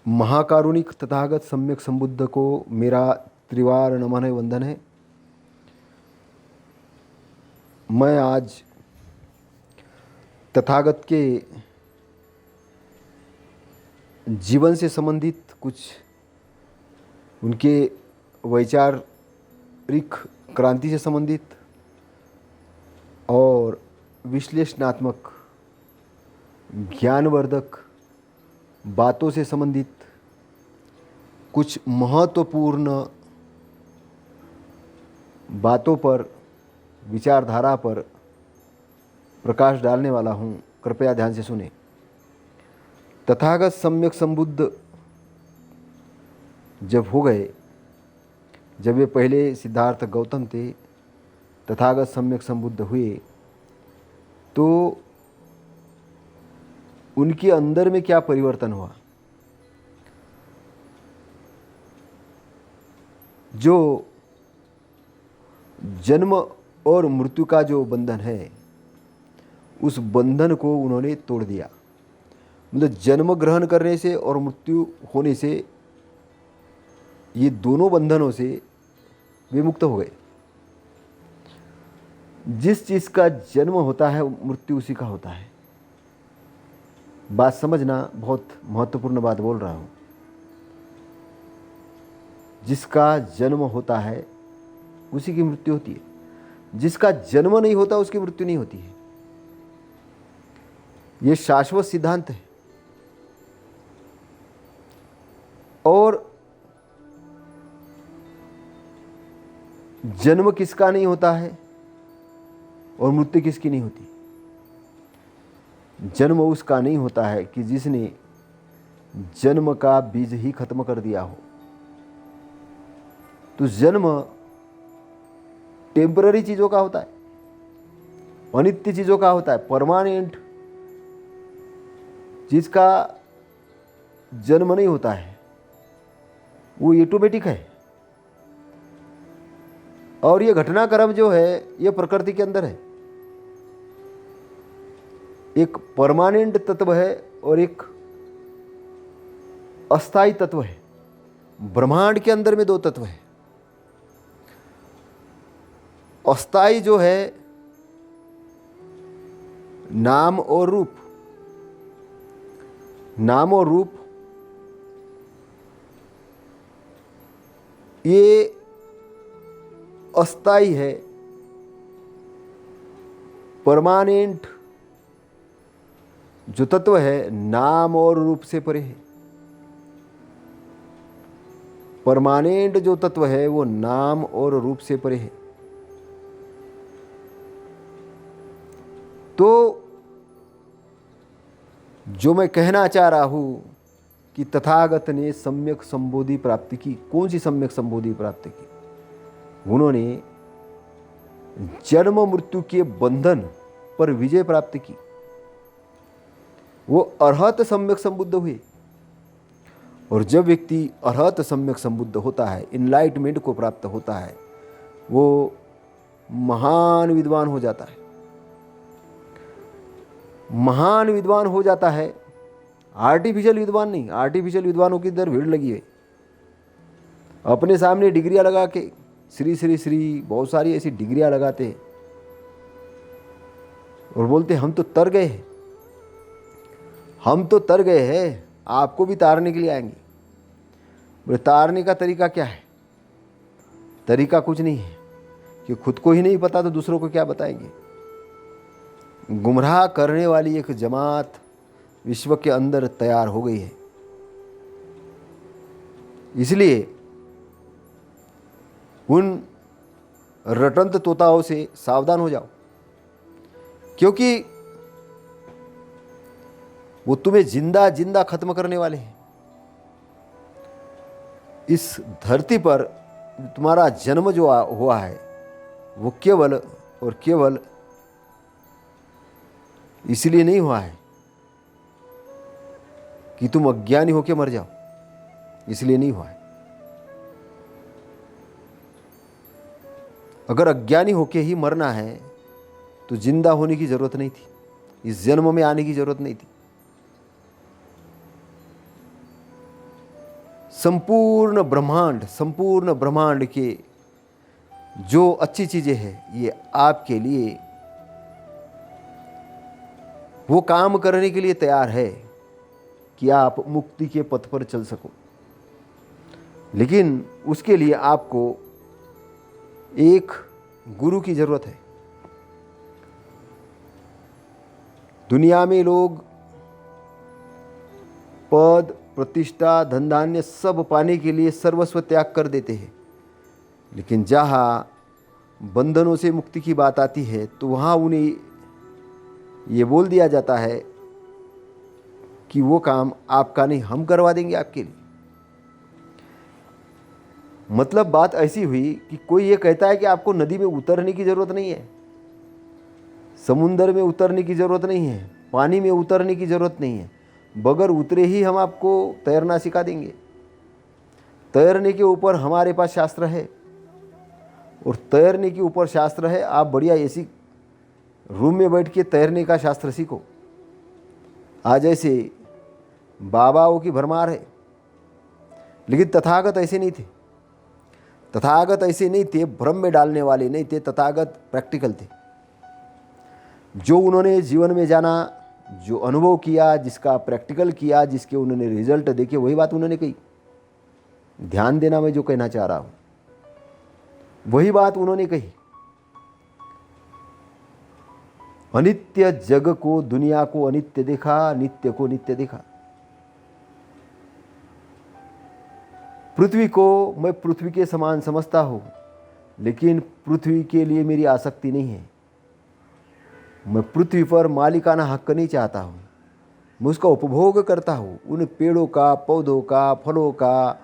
महाकारुणिक तथागत सम्यक संबुद्ध को मेरा त्रिवार नमन है, वंदन है। मैं आज तथागत के जीवन से संबंधित कुछ उनके वैचारिक क्रांति से संबंधित और विश्लेषणात्मक ज्ञानवर्धक बातों से संबंधित कुछ महत्वपूर्ण बातों पर, विचारधारा पर प्रकाश डालने वाला हूँ। कृपया ध्यान से सुने। तथागत सम्यक संबुद्ध जब हो गए, जब वे पहले सिद्धार्थ गौतम थे, तथागत सम्यक संबुद्ध हुए, तो उनके अंदर में क्या परिवर्तन हुआ? जो जन्म और मृत्यु का जो बंधन है, उस बंधन को उन्होंने तोड़ दिया। मतलब जन्म ग्रहण करने से और मृत्यु होने से, ये दोनों बंधनों से वे मुक्त हो गए। जिस चीज़ का जन्म होता है, मृत्यु उसी का होता है। बात समझना, बहुत महत्वपूर्ण बात बोल रहा हूँ। जिसका जन्म होता है उसी की मृत्यु होती है। जिसका जन्म नहीं होता उसकी मृत्यु नहीं होती है। ये शाश्वत सिद्धांत है। और जन्म किसका नहीं होता है और मृत्यु किसकी नहीं होती? जन्म उसका नहीं होता है कि जिसने जन्म का बीज ही खत्म कर दिया हो। तो जन्म टेम्पररी चीजों का होता है, अनित्य चीजों का होता है। परमानेंट चीज का जन्म नहीं होता है, वो ऑटोमेटिक है। और ये घटनाक्रम जो है, ये प्रकृति के अंदर है। एक परमानेंट तत्व है और एक अस्थाई तत्व है। ब्रह्मांड के अंदर में दो तत्व है। अस्थाई जो है नाम और रूप। नाम और रूप ये अस्थाई है, परमानेंट जो तत्व है नाम और रूप से परे है। परमानेंट जो तत्व है वो नाम और रूप से परे है। तो जो मैं कहना चाह रहा हूं कि तथागत ने सम्यक संबोधि प्राप्ति की। कौन सी सम्यक संबोधि प्राप्ति की? उन्होंने जन्म मृत्यु के बंधन पर विजय प्राप्त की। वो अरहत सम्यक संबुद्ध हुए। और जब व्यक्ति अरहत सम्यक संबुद्ध होता है, इनलाइटमेंट को प्राप्त होता है, वो महान विद्वान हो जाता है। महान विद्वान हो जाता है। आर्टिफिशियल विद्वान नहीं। आर्टिफिशियल विद्वानों की इधर भीड़ लगी है। अपने सामने डिग्रियां लगा के श्री श्री श्री बहुत सारी ऐसी डिग्रियां लगाते हैं और बोलते हम तो तर गए हैं, हम तो तर गए हैं, आपको भी तारने के लिए आएंगे। बोले तारने का तरीका क्या है? तरीका कुछ नहीं है कि खुद को ही नहीं पता तो दूसरों को क्या बताएंगे। गुमराह करने वाली एक जमात विश्व के अंदर तैयार हो गई है। इसलिए उन रटंत तोताओं से सावधान हो जाओ, क्योंकि वो तुम्हें जिंदा जिंदा खत्म करने वाले हैं। इस धरती पर तुम्हारा जन्म जो हुआ है, वो केवल और केवल इसलिए नहीं हुआ है कि तुम अज्ञानी होकर मर जाओ। इसलिए नहीं हुआ है। अगर अज्ञानी होके ही मरना है तो जिंदा होने की जरूरत नहीं थी, इस जन्म में आने की जरूरत नहीं थी। संपूर्ण ब्रह्मांड के जो अच्छी चीज़ें हैं ये आपके लिए वो काम करने के लिए तैयार है कि आप मुक्ति के पथ पर चल सको। लेकिन उसके लिए आपको एक गुरु की ज़रूरत है। दुनिया में लोग पद, प्रतिष्ठा, धन धान्य सब पाने के लिए सर्वस्व त्याग कर देते हैं, लेकिन जहाँ बंधनों से मुक्ति की बात आती है तो वहाँ उन्हें ये बोल दिया जाता है कि वो काम आपका नहीं, हम करवा देंगे आपके लिए। मतलब बात ऐसी हुई कि कोई ये कहता है कि आपको नदी में उतरने की ज़रूरत नहीं है, समुंदर में उतरने की ज़रूरत नहीं है, पानी में उतरने की ज़रूरत नहीं है, बगैर उतरे ही हम आपको तैरना सिखा देंगे। तैरने के ऊपर हमारे पास शास्त्र है, और तैरने के ऊपर शास्त्र है। आप बढ़िया ऐसी रूम में बैठ के तैरने का शास्त्र सीखो। आज ऐसे बाबाओं की भरमार है, लेकिन तथागत ऐसे नहीं थे। तथागत ऐसे नहीं थे, भ्रम में डालने वाले नहीं थे। तथागत प्रैक्टिकल थे। जो उन्होंने जीवन में जाना, जो अनुभव किया, जिसका प्रैक्टिकल किया, जिसके उन्होंने रिजल्ट देखे, वही बात उन्होंने कही। ध्यान देना, मैं जो कहना चाह रहा हूँ वही बात उन्होंने कही। अनित्य जग को, दुनिया को अनित्य देखा, नित्य को नित्य देखा। पृथ्वी को मैं पृथ्वी के समान समझता हूँ, लेकिन पृथ्वी के लिए मेरी आसक्ति नहीं है। मैं पृथ्वी पर मालिकाना हक नहीं चाहता हूँ, मैं उसका उपभोग करता हूँ। उन पेड़ों का, पौधों का, फलों का,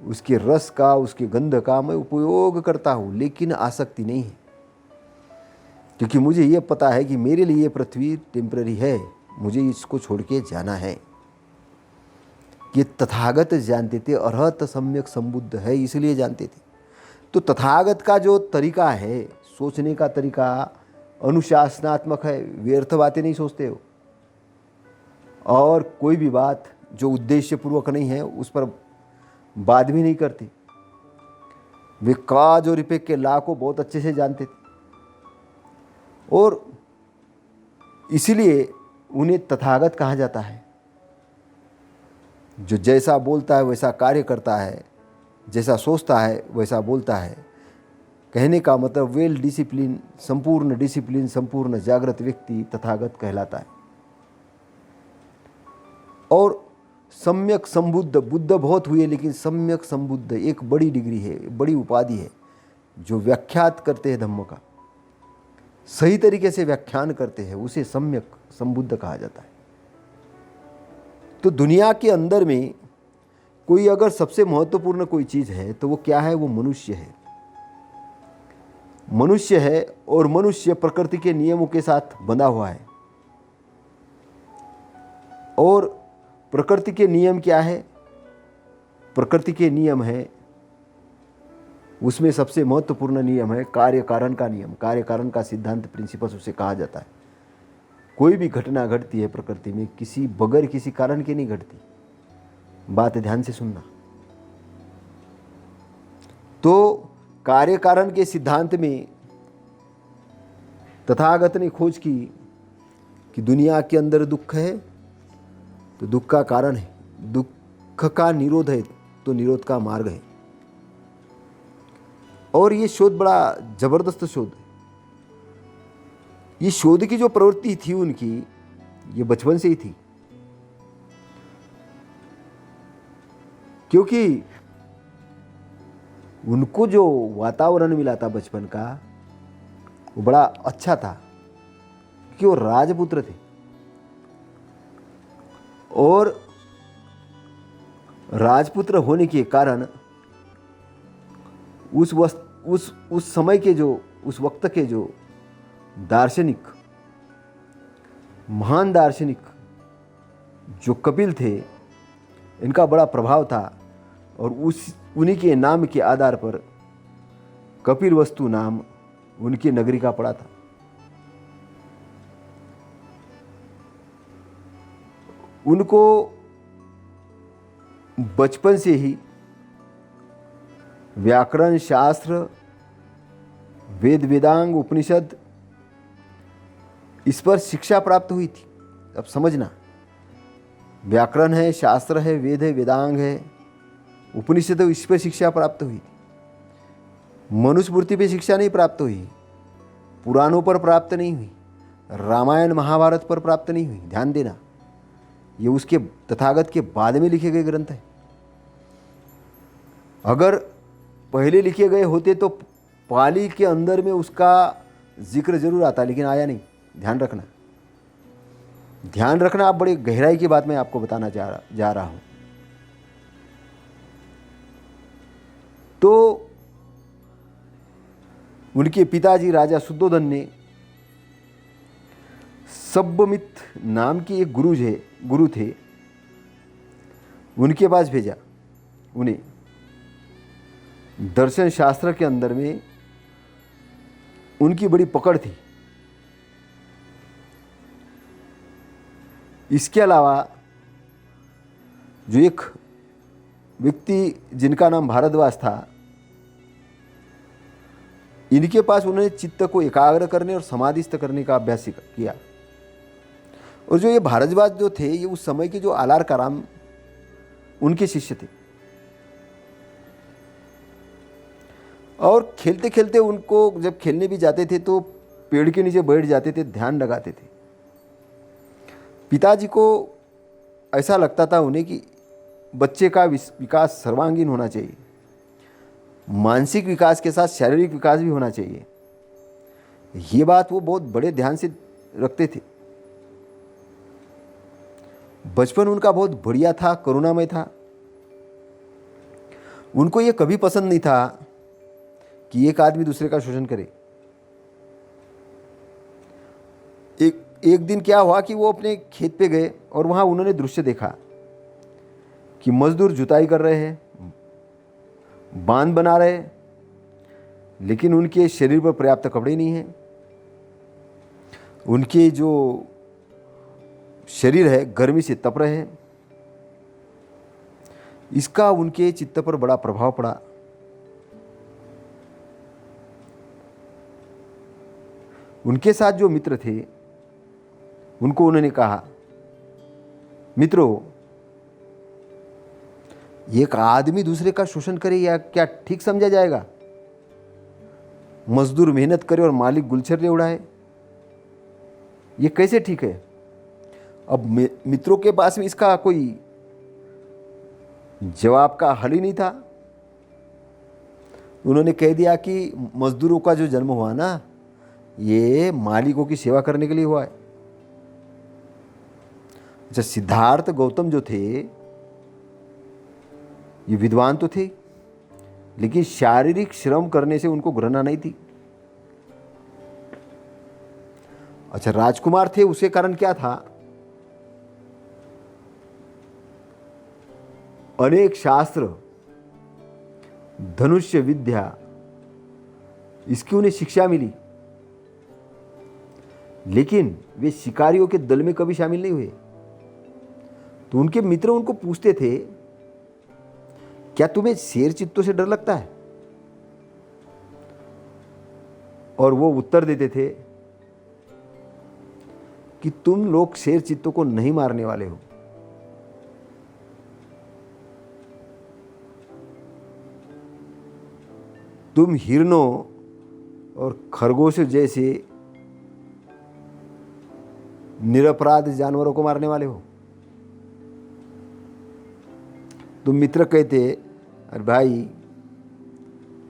उसके रस का, उसके गंध का मैं उपयोग करता हूँ, लेकिन आसक्ति नहीं है। क्योंकि मुझे ये पता है कि मेरे लिए पृथ्वी टेम्पररी है, मुझे इसको छोड़ के जाना है। ये तथागत जानते थे, अरहत सम्यक संबुद्ध है इसलिए जानते थे। तो तथागत का जो तरीका है, सोचने का तरीका अनुशासनात्मक है, व्यर्थ बातें नहीं सोचते हो, और कोई भी बात जो उद्देश्यपूर्वक नहीं है उस पर बात भी नहीं करते। वे काज और इफेक्ट के लॉ को बहुत अच्छे से जानते थे, और इसीलिए उन्हें तथागत कहा जाता है। जो जैसा बोलता है वैसा कार्य करता है, जैसा सोचता है वैसा बोलता है। कहने का मतलब वेल डिसिप्लिन, संपूर्ण डिसिप्लिन, संपूर्ण जागृत व्यक्ति तथागत कहलाता है। और सम्यक संबुद्ध, बुद्ध बहुत हुए, लेकिन सम्यक संबुद्ध एक बड़ी डिग्री है, बड़ी उपाधि है। जो व्याख्यात करते हैं धम्म का, सही तरीके से व्याख्यान करते हैं, उसे सम्यक संबुद्ध कहा जाता है। तो दुनिया के अंदर में कोई अगर सबसे महत्वपूर्ण कोई चीज़ है तो वो क्या है? वो मनुष्य है। मनुष्य है, और मनुष्य प्रकृति के नियमों के साथ बंधा हुआ है। और प्रकृति के नियम क्या है? प्रकृति के नियम है, उसमें सबसे महत्वपूर्ण नियम है कार्य कारण का नियम। कार्य कारण का सिद्धांत, प्रिंसिपल्स उसे कहा जाता है। कोई भी घटना घटती है प्रकृति में, किसी बगैर किसी कारण के नहीं घटती। बात ध्यान से सुनना। तो कार्य कारण के सिद्धांत में तथागत ने खोज की कि दुनिया के अंदर दुख है तो दुख का कारण है, दुख का निरोध है तो निरोध का मार्ग है। और ये शोध बड़ा जबरदस्त शोध है। ये शोध की जो प्रवृत्ति थी उनकी, ये बचपन से ही थी। क्योंकि उनको जो वातावरण मिला था बचपन का, वो बड़ा अच्छा था, क्योंकि वो राजपुत्र थे। और राजपुत्र होने के कारण उस समय के जो, उस वक्त के जो दार्शनिक, महान दार्शनिक जो कपिल थे, इनका बड़ा प्रभाव था। और उन्हीं के नाम के आधार पर कपिल वस्तु नाम उनकी नगरी का पड़ा था। उनको बचपन से ही व्याकरण, शास्त्र, वेद, वेदांग, उपनिषद, इस पर शिक्षा प्राप्त हुई थी। अब समझना, व्याकरण है, शास्त्र है, वेद है, वेदांग है, उपनिषद है, इस पर शिक्षा प्राप्त हुई थी। मनुस्मृति पे शिक्षा नहीं प्राप्त हुई, पुराणों पर प्राप्त नहीं हुई, रामायण महाभारत पर प्राप्त नहीं हुई। ध्यान देना, ये उसके तथागत के बाद में लिखे गए ग्रंथ हैं। अगर पहले लिखे गए होते तो पाली के अंदर में उसका जिक्र जरूर आता, लेकिन आया नहीं। ध्यान रखना, ध्यान रखना। आप बड़ी गहराई की बात मैं आपको बताना जा रहा हूं। तो उनके पिताजी राजा शुद्धोधन ने सब्बमित नाम की एक गुरु थे, उनके पास भेजा। उन्हें दर्शन शास्त्र के अंदर में उनकी बड़ी पकड़ थी। इसके अलावा जो एक व्यक्ति जिनका नाम भारद्वाज था, इनके पास उन्होंने चित्त को एकाग्र करने और समाधिस्थ करने का अभ्यास किया। और जो ये भारद्वाज जो थे, ये उस समय के जो आलार काराम उनके शिष्य थे। और खेलते खेलते उनको जब खेलने भी जाते थे तो पेड़ के नीचे बैठ जाते थे, ध्यान लगाते थे। पिताजी को ऐसा लगता था उन्हें कि बच्चे का विकास सर्वांगीण होना चाहिए, मानसिक विकास के साथ शारीरिक विकास भी होना चाहिए। ये बात वो बहुत बड़े ध्यान से रखते थे। बचपन उनका बहुत बढ़िया था, करुणामय था। उनको ये कभी पसंद नहीं था कि एक आदमी दूसरे का शोषण करे। एक दिन क्या हुआ कि वो अपने खेत पे गए और वहाँ उन्होंने दृश्य देखा कि मजदूर जुताई कर रहे हैं, बांध बना रहे हैं, लेकिन उनके शरीर पर पर्याप्त कपड़े नहीं हैं। उनके जो शरीर है गर्मी से तप रहे हैं। इसका उनके चित्त पर बड़ा प्रभाव पड़ा। उनके साथ जो मित्र थे उनको उन्होंने कहा, मित्रों, एक आदमी दूसरे का शोषण करे या क्या ठीक समझा जाएगा? मजदूर मेहनत करे और मालिक गुलछर्रे उड़ाए, ये कैसे ठीक है? अब मित्रों के पास में इसका कोई जवाब का हल ही नहीं था। उन्होंने कह दिया कि मजदूरों का जो जन्म हुआ ना, ये मालिकों की सेवा करने के लिए हुआ है। अच्छा, सिद्धार्थ गौतम जो थे ये विद्वान तो थे, लेकिन शारीरिक श्रम करने से उनको घृणा नहीं थी। अच्छा, राजकुमार थे, उसके कारण क्या था? अनेक शास्त्र, धनुष्य विद्या, इसकी उन्हें शिक्षा मिली, लेकिन वे शिकारियों के दल में कभी शामिल नहीं हुए। तो उनके मित्र उनको पूछते थे, क्या तुम्हें शेर चित्तों से डर लगता है? और वो उत्तर देते थे कि तुम लोग शेर चित्तों को नहीं मारने वाले हो। तुम हिरणों और खरगोश जैसे निरपराध जानवरों को मारने वाले हो। तुम मित्र कहते, अरे भाई,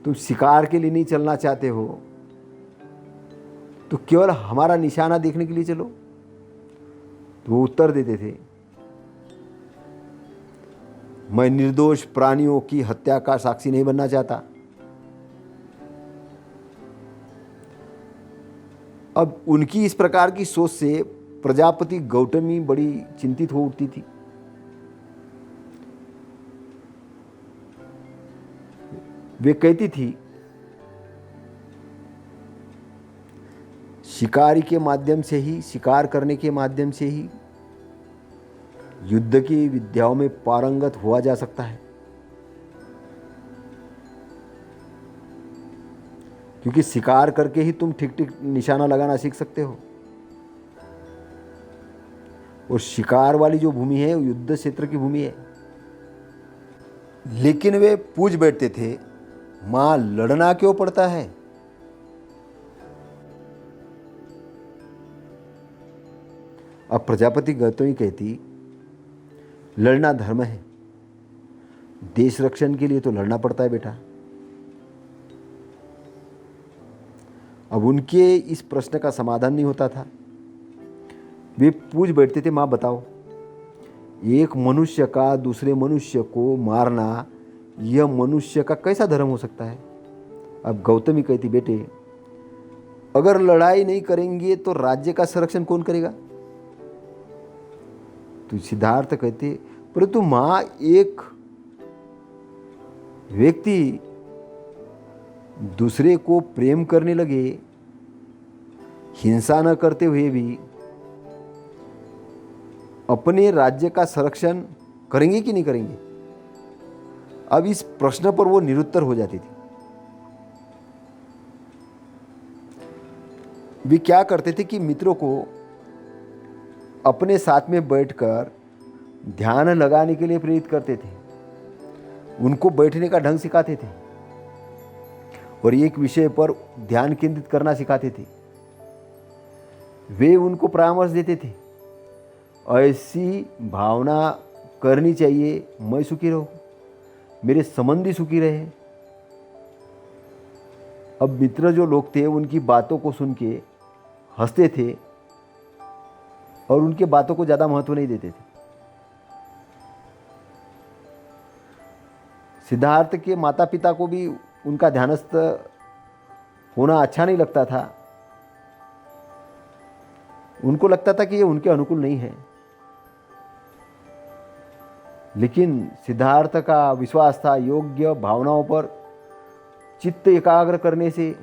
तुम शिकार के लिए नहीं चलना चाहते हो तो केवल हमारा निशाना देखने के लिए चलो। तो वो उत्तर देते थे, मैं निर्दोष प्राणियों की हत्या का साक्षी नहीं बनना चाहता। अब उनकी इस प्रकार की सोच से प्रजापति गौतमी बड़ी चिंतित हो उठती थी। वे कहती थी, शिकारी के माध्यम से ही, शिकार करने के माध्यम से ही युद्ध की विद्याओं में पारंगत हुआ जा सकता है, क्योंकि शिकार करके ही तुम ठीक ठीक निशाना लगाना सीख सकते हो। और शिकार वाली जो भूमि है वो युद्ध क्षेत्र की भूमि है। लेकिन वे पूछ बैठते थे, मां लड़ना क्यों पड़ता है? अब प्रजापति गौतमी कहती, लड़ना धर्म है, देश रक्षण के लिए तो लड़ना पड़ता है बेटा। अब उनके इस प्रश्न का समाधान नहीं होता था। वे पूछ बैठते थे, माँ बताओ, एक मनुष्य का दूसरे मनुष्य को मारना यह मनुष्य का कैसा धर्म हो सकता है? अब गौतमी कहती, बेटे अगर लड़ाई नहीं करेंगे तो राज्य का संरक्षण कौन करेगा? तो सिद्धार्थ कहते, परंतु माँ एक व्यक्ति दूसरे को प्रेम करने लगे, हिंसा न करते हुए भी अपने राज्य का संरक्षण करेंगे कि नहीं करेंगे? अब इस प्रश्न पर वो निरुत्तर हो जाती थी। वे क्या करते थे कि मित्रों को अपने साथ में बैठकर ध्यान लगाने के लिए प्रेरित करते थे, उनको बैठने का ढंग सिखाते थे और एक विषय पर ध्यान केंद्रित करना सिखाते थे। वे उनको परामर्श देते थे, ऐसी भावना करनी चाहिए, मैं सुखी रहूं, मेरे संबंधी सुखी रहे। अब मित्र जो लोग थे उनकी बातों को सुन के हंसते थे और उनके बातों को ज़्यादा महत्व नहीं देते थे। सिद्धार्थ के माता पिता को भी उनका ध्यानस्थ होना अच्छा नहीं लगता था। उनको लगता था कि ये उनके अनुकूल नहीं है। लेकिन सिद्धार्थ का विश्वास था, योग्य भावनाओं पर चित्त एकाग्र करने से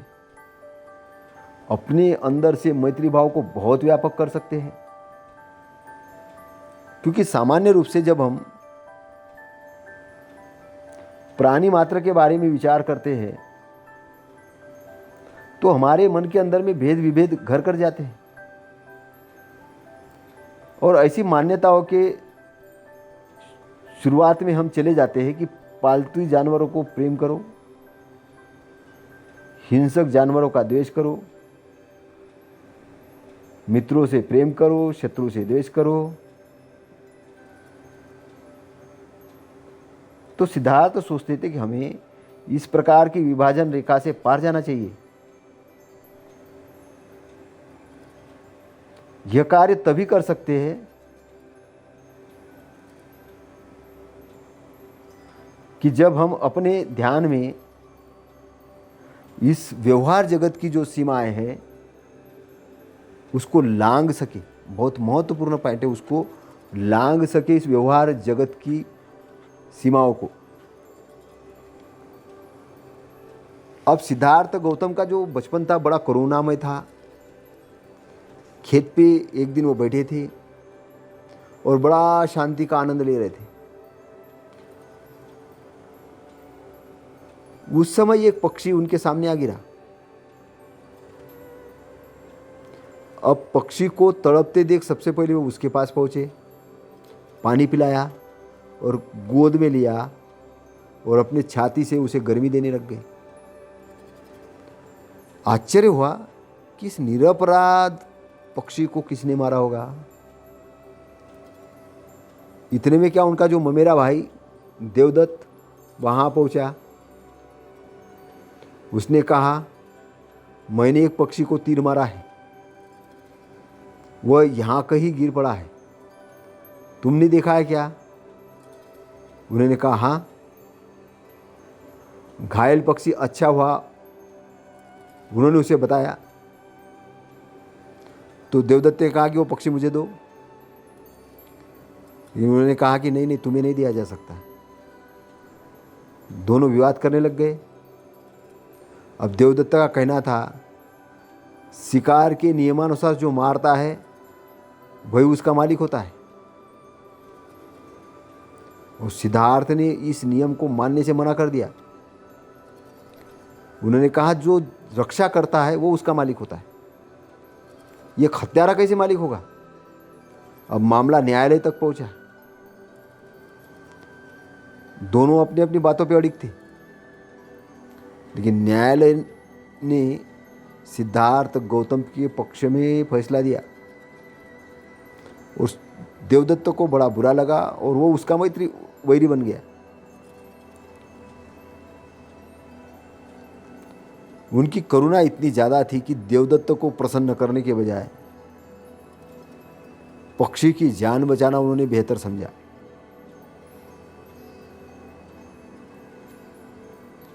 अपने अंदर से मैत्री भाव को बहुत व्यापक कर सकते हैं। क्योंकि सामान्य रूप से जब हम प्राणी मात्र के बारे में विचार करते हैं तो हमारे मन के अंदर में भेद विभेद घर कर जाते हैं और ऐसी मान्यताओं के शुरुआत में हम चले जाते हैं कि पालतू जानवरों को प्रेम करो, हिंसक जानवरों का द्वेष करो, मित्रों से प्रेम करो, शत्रु से द्वेष करो। तो सिद्धार्थ सोचते थे कि हमें इस प्रकार की विभाजन रेखा से पार जाना चाहिए। यह कार्य तभी कर सकते हैं कि जब हम अपने ध्यान में इस व्यवहार जगत की जो सीमाएं हैं उसको लांघ सके। बहुत महत्वपूर्ण पॉइंट है, उसको लांघ सके, इस व्यवहार जगत की सीमाओं को। अब सिद्धार्थ गौतम का जो बचपन था बड़ा करुणामय था। खेत पे एक दिन वो बैठे थे और बड़ा शांति का आनंद ले रहे थे। उस समय एक पक्षी उनके सामने आ गिरा। अब पक्षी को तड़पते देख सबसे पहले वो उसके पास पहुंचे, पानी पिलाया और गोद में लिया और अपने छाती से उसे गर्मी देने लग गए। आश्चर्य हुआ कि इस निरपराध पक्षी को किसने मारा होगा। इतने में क्या उनका जो ममेरा भाई देवदत्त वहां पहुंचा। उसने कहा, मैंने एक पक्षी को तीर मारा है, वह यहां कहीं गिर पड़ा है, तुमने देखा है क्या? उन्होंने कहा, हाँ। घायल पक्षी अच्छा हुआ, उन्होंने उसे बताया। तो देवदत्त ने कहा कि वो पक्षी मुझे दो। उन्होंने कहा कि नहीं नहीं, तुम्हें नहीं दिया जा सकता। दोनों विवाद करने लग गए। अब देवदत्त का कहना था, शिकार के नियमानुसार जो मारता है वही उसका मालिक होता है। और सिद्धार्थ ने इस नियम को मानने से मना कर दिया। उन्होंने कहा जो रक्षा करता है वो उसका मालिक होता है, ये हत्यारा कैसे मालिक होगा। अब मामला न्यायालय तक पहुंचा। दोनों अपनी अपनी बातों पे अड़िग थे, लेकिन न्यायालय ने सिद्धार्थ गौतम के पक्ष में फैसला दिया। उस देवदत्त को बड़ा बुरा लगा और वो उसका वैरी बन गया। उनकी करुणा इतनी ज़्यादा थी कि देवदत्त को प्रसन्न करने के बजाय पक्षी की जान बचाना उन्होंने बेहतर समझा।